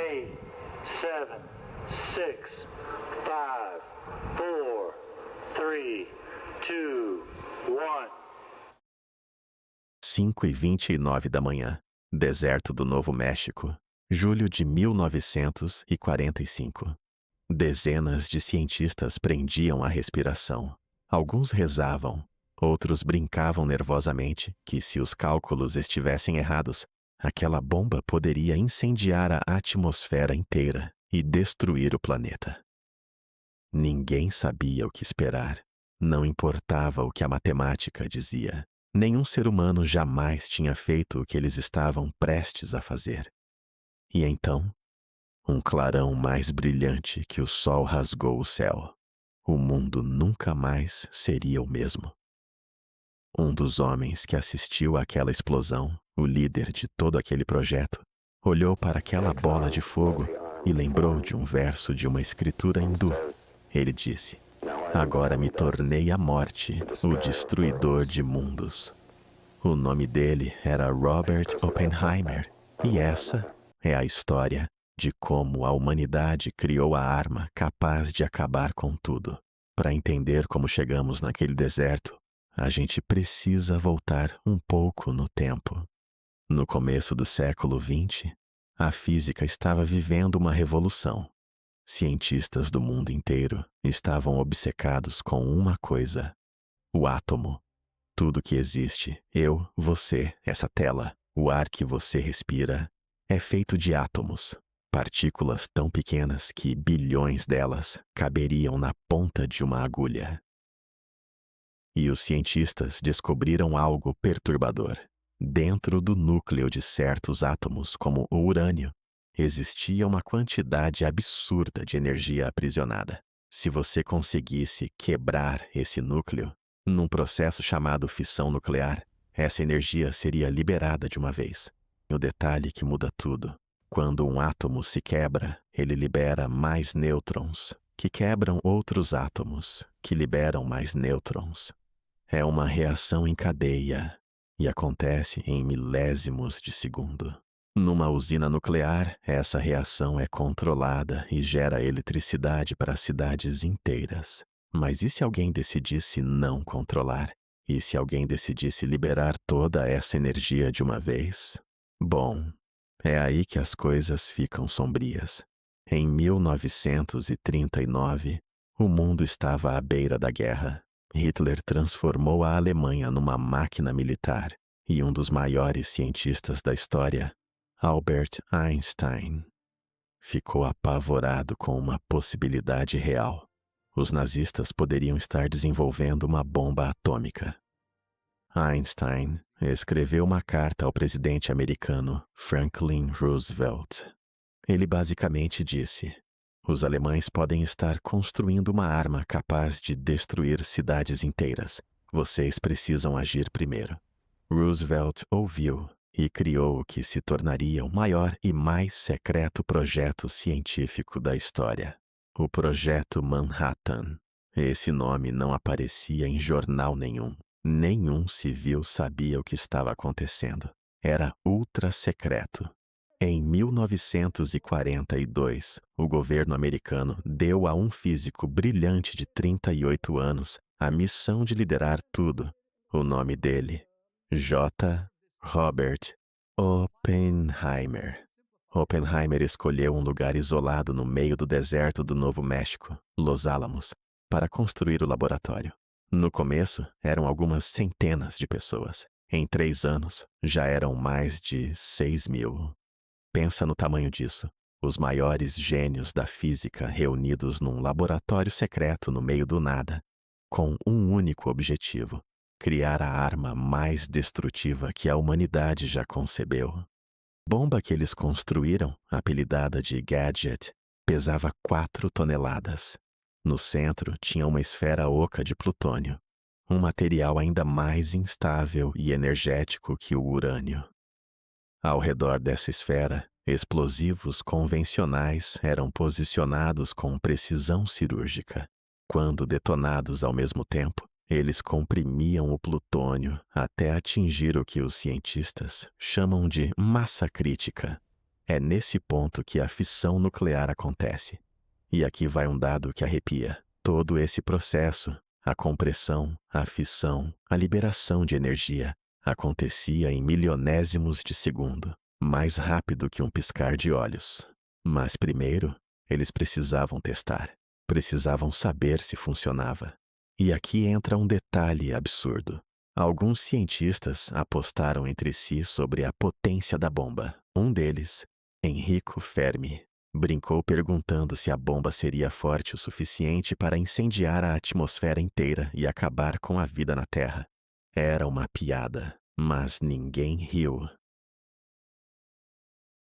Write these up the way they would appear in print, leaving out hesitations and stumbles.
8, 7, 6, 5, 4, 3, 2, 1. 5h29 da manhã, deserto do Novo México, julho de 1945. Dezenas de cientistas prendiam a respiração. Alguns rezavam, outros brincavam nervosamente que, se os cálculos estivessem errados, aquela bomba poderia incendiar a atmosfera inteira e destruir o planeta. Ninguém sabia o que esperar. Não importava o que a matemática dizia. Nenhum ser humano jamais tinha feito o que eles estavam prestes a fazer. E então, um clarão mais brilhante que o sol rasgou o céu. O mundo nunca mais seria o mesmo. Um dos homens que assistiu àquela explosão, o líder de todo aquele projeto, olhou para aquela bola de fogo e lembrou de um verso de uma escritura hindu. Ele disse: "Agora me tornei a morte, o destruidor de mundos." O nome dele era Robert Oppenheimer, e essa é a história de como a humanidade criou a arma capaz de acabar com tudo. Para entender como chegamos naquele deserto, a gente precisa voltar um pouco no tempo. No começo do século XX, a física estava vivendo uma revolução. Cientistas do mundo inteiro estavam obcecados com uma coisa: o átomo. Tudo que existe, eu, você, essa tela, o ar que você respira, é feito de átomos, partículas tão pequenas que bilhões delas caberiam na ponta de uma agulha. E os cientistas descobriram algo perturbador. Dentro do núcleo de certos átomos, como o urânio, existia uma quantidade absurda de energia aprisionada. Se você conseguisse quebrar esse núcleo, num processo chamado fissão nuclear, essa energia seria liberada de uma vez. O detalhe que muda tudo: quando um átomo se quebra, ele libera mais nêutrons, que quebram outros átomos, que liberam mais nêutrons. É uma reação em cadeia e acontece em milésimos de segundo. Numa usina nuclear, essa reação é controlada e gera eletricidade para cidades inteiras. Mas e se alguém decidisse não controlar? E se alguém decidisse liberar toda essa energia de uma vez? Bom, é aí que as coisas ficam sombrias. Em 1939, o mundo estava à beira da guerra. Hitler transformou a Alemanha numa máquina militar e um dos maiores cientistas da história, Albert Einstein, ficou apavorado com uma possibilidade real. Os nazistas poderiam estar desenvolvendo uma bomba atômica. Einstein escreveu uma carta ao presidente americano Franklin Roosevelt. Ele basicamente disse: "Os alemães podem estar construindo uma arma capaz de destruir cidades inteiras. Vocês precisam agir primeiro." Roosevelt ouviu e criou o que se tornaria o maior e mais secreto projeto científico da história: o Projeto Manhattan. Esse nome não aparecia em jornal nenhum. Nenhum civil sabia o que estava acontecendo. Era ultra secreto. Em 1942, o governo americano deu a um físico brilhante de 38 anos a missão de liderar tudo. O nome dele: J. Robert Oppenheimer. Oppenheimer escolheu um lugar isolado no meio do deserto do Novo México, Los Alamos, para construir o laboratório. No começo, eram algumas centenas de pessoas. Em 3 anos, já eram mais de 6.000. Pensa no tamanho disso. Os maiores gênios da física reunidos num laboratório secreto no meio do nada, com um único objetivo: criar a arma mais destrutiva que a humanidade já concebeu. A bomba que eles construíram, apelidada de Gadget, pesava 4 toneladas. No centro tinha uma esfera oca de plutônio, um material ainda mais instável e energético que o urânio. Ao redor dessa esfera, explosivos convencionais eram posicionados com precisão cirúrgica. Quando detonados ao mesmo tempo, eles comprimiam o plutônio até atingir o que os cientistas chamam de massa crítica. É nesse ponto que a fissão nuclear acontece. E aqui vai um dado que arrepia. Todo esse processo, a compressão, a fissão, a liberação de energia, acontecia em milionésimos de segundo, mais rápido que um piscar de olhos. Mas primeiro, eles precisavam testar. Precisavam saber se funcionava. E aqui entra um detalhe absurdo. Alguns cientistas apostaram entre si sobre a potência da bomba. Um deles, Enrico Fermi, brincou perguntando se a bomba seria forte o suficiente para incendiar a atmosfera inteira e acabar com a vida na Terra. Era uma piada, mas ninguém riu.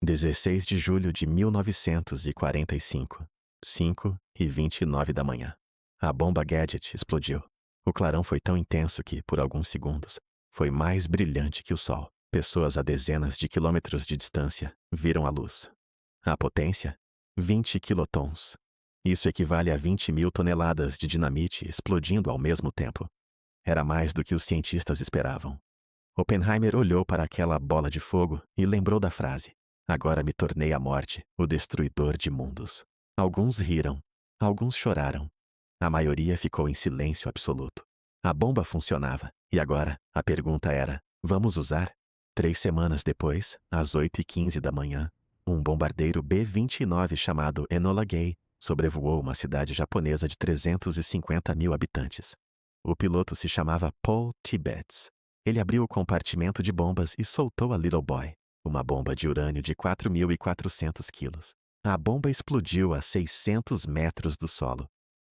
16 de julho de 1945, 5h29 da manhã. A bomba Gadget explodiu. O clarão foi tão intenso que, por alguns segundos, foi mais brilhante que o sol. Pessoas a dezenas de quilômetros de distância viram a luz. A potência? 20 quilotons. Isso equivale a 20.000 toneladas de dinamite explodindo ao mesmo tempo. Era mais do que os cientistas esperavam. Oppenheimer olhou para aquela bola de fogo e lembrou da frase: "Agora me tornei a morte, o destruidor de mundos." Alguns riram, alguns choraram. A maioria ficou em silêncio absoluto. A bomba funcionava, e agora a pergunta era: vamos usar? 3 semanas depois, às 8h15 da manhã, um bombardeiro B-29 chamado Enola Gay sobrevoou uma cidade japonesa de 350 mil habitantes. O piloto se chamava Paul Tibbets. Ele abriu o compartimento de bombas e soltou a Little Boy, uma bomba de urânio de 4.400 quilos. A bomba explodiu a 600 metros do solo.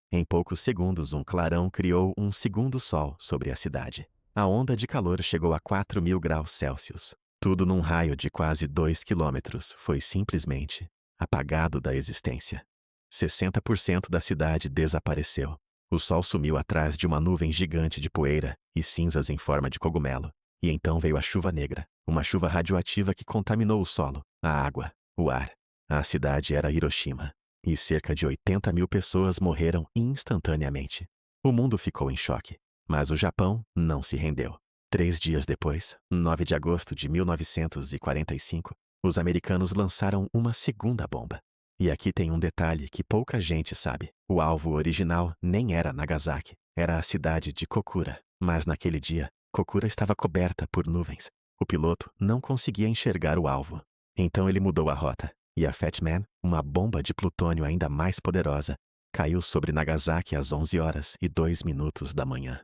Em poucos segundos, um clarão criou um segundo sol sobre a cidade. A onda de calor chegou a 4.000 graus Celsius. Tudo num raio de quase 2 quilômetros foi simplesmente apagado da existência. 60% da cidade desapareceu. O sol sumiu atrás de uma nuvem gigante de poeira e cinzas em forma de cogumelo. E então veio a chuva negra, uma chuva radioativa que contaminou o solo, a água, o ar. A cidade era Hiroshima, e cerca de 80.000 pessoas morreram instantaneamente. O mundo ficou em choque, mas o Japão não se rendeu. 3 dias depois, 9 de agosto de 1945, os americanos lançaram uma segunda bomba. E aqui tem um detalhe que pouca gente sabe. O alvo original nem era Nagasaki, era a cidade de Kokura. Mas naquele dia, Kokura estava coberta por nuvens. O piloto não conseguia enxergar o alvo. Então ele mudou a rota. E a Fat Man, uma bomba de plutônio ainda mais poderosa, caiu sobre Nagasaki às 11h02 da manhã.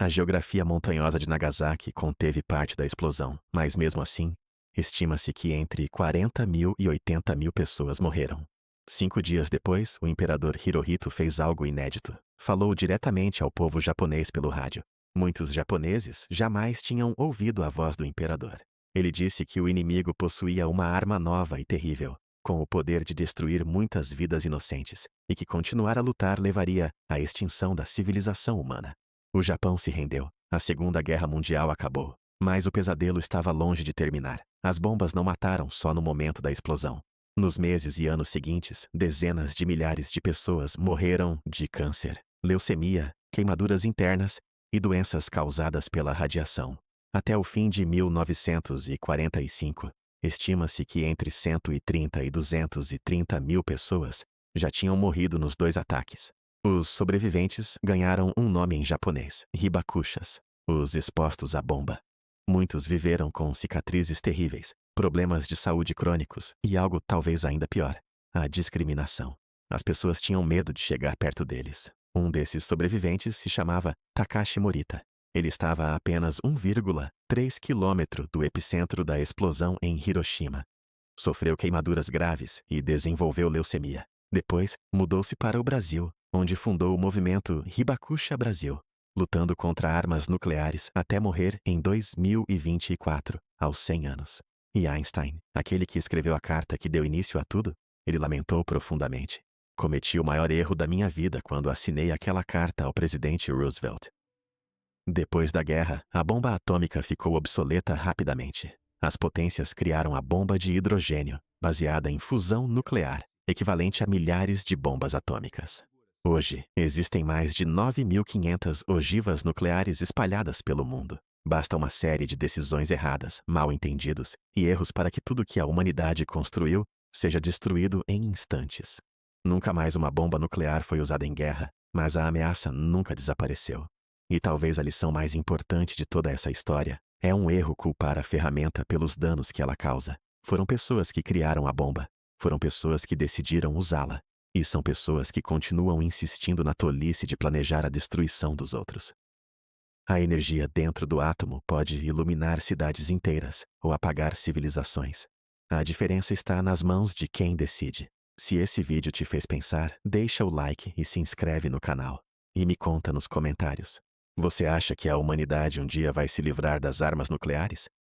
A geografia montanhosa de Nagasaki conteve parte da explosão, mas mesmo assim, estima-se que entre 40.000 e 80.000 pessoas morreram. 5 dias depois, o imperador Hirohito fez algo inédito. Falou diretamente ao povo japonês pelo rádio. Muitos japoneses jamais tinham ouvido a voz do imperador. Ele disse que o inimigo possuía uma arma nova e terrível, com o poder de destruir muitas vidas inocentes, e que continuar a lutar levaria à extinção da civilização humana. O Japão se rendeu. A Segunda Guerra Mundial acabou. Mas o pesadelo estava longe de terminar. As bombas não mataram só no momento da explosão. Nos meses e anos seguintes, dezenas de milhares de pessoas morreram de câncer, leucemia, queimaduras internas e doenças causadas pela radiação. Até o fim de 1945, estima-se que entre 130 e 230 mil pessoas já tinham morrido nos 2 ataques. Os sobreviventes ganharam um nome em japonês, hibakushas, os expostos à bomba. Muitos viveram com cicatrizes terríveis, problemas de saúde crônicos e algo talvez ainda pior, a discriminação. As pessoas tinham medo de chegar perto deles. Um desses sobreviventes se chamava Takashi Morita. Ele estava a apenas 1,3 quilômetro do epicentro da explosão em Hiroshima. Sofreu queimaduras graves e desenvolveu leucemia. Depois, mudou-se para o Brasil, onde fundou o movimento Hibakusha Brasil, lutando contra armas nucleares até morrer em 2024, aos 100 anos. E Einstein, aquele que escreveu a carta que deu início a tudo, ele lamentou profundamente. Cometi o maior erro da minha vida quando assinei aquela carta ao presidente Roosevelt. Depois da guerra, a bomba atômica ficou obsoleta rapidamente. As potências criaram a bomba de hidrogênio, baseada em fusão nuclear, equivalente a milhares de bombas atômicas. Hoje, existem mais de 9.500 ogivas nucleares espalhadas pelo mundo. Basta uma série de decisões erradas, mal entendidos e erros para que tudo que a humanidade construiu seja destruído em instantes. Nunca mais uma bomba nuclear foi usada em guerra, mas a ameaça nunca desapareceu. E talvez a lição mais importante de toda essa história é um erro culpar a ferramenta pelos danos que ela causa. Foram pessoas que criaram a bomba, foram pessoas que decidiram usá-la, e são pessoas que continuam insistindo na tolice de planejar a destruição dos outros. A energia dentro do átomo pode iluminar cidades inteiras ou apagar civilizações. A diferença está nas mãos de quem decide. Se esse vídeo te fez pensar, deixa o like e se inscreve no canal. E me conta nos comentários. Você acha que a humanidade um dia vai se livrar das armas nucleares?